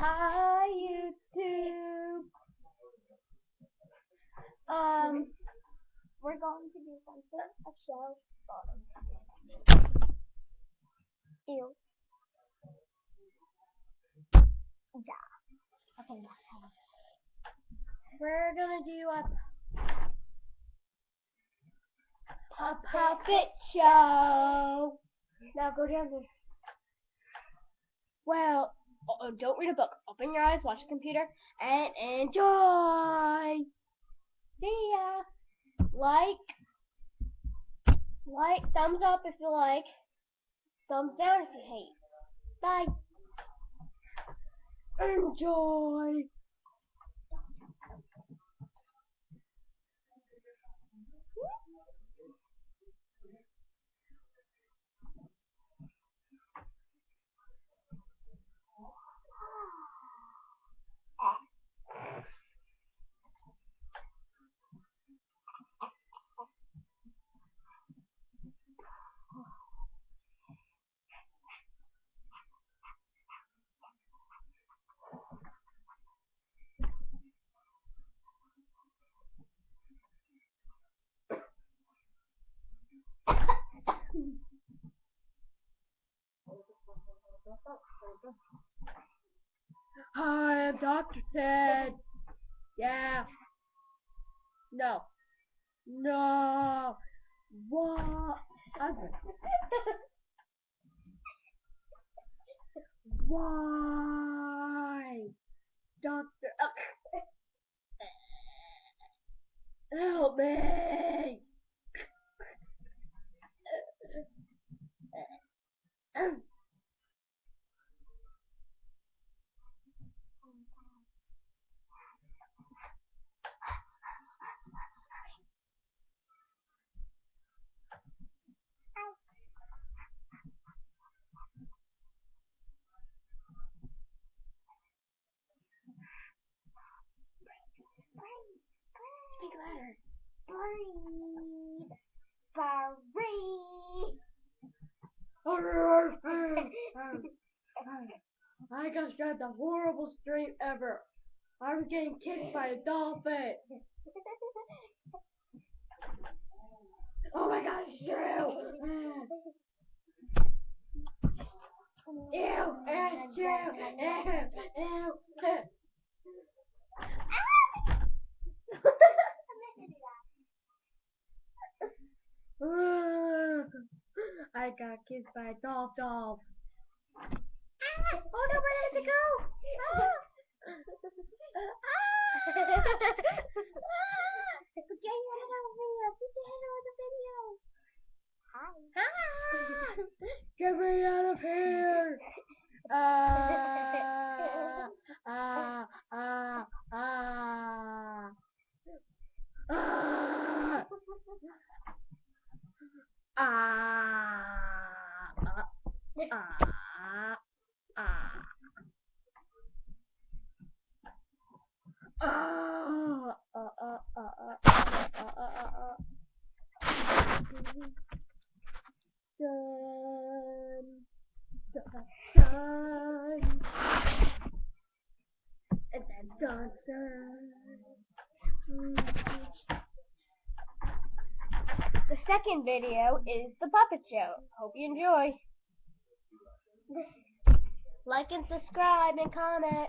Hi YouTube. We're going to do something, a show. Ew. Yeah. Okay, now. We're gonna do a puppet show. Now go down there. Well, don't read a book. Open your eyes, watch the computer, and enjoy. See ya. Like, thumbs up if you like, thumbs down if you hate. Bye. Enjoy. Hi, I'm Dr. Ted. Yeah. No. No. What? Why? Doctor. Help me. Speak louder. I just got the horrible stream ever. I was getting kicked by a dolphin. Oh my God, it's true. Ew, it's true. Ew. I got kissed by a dolphin. Oh no, where did it go? Put your hand over here. Put your hand over the video. Hi. Get me out of here. Dun. The second video is the puppet show. Hope you enjoy. Like and subscribe and comment.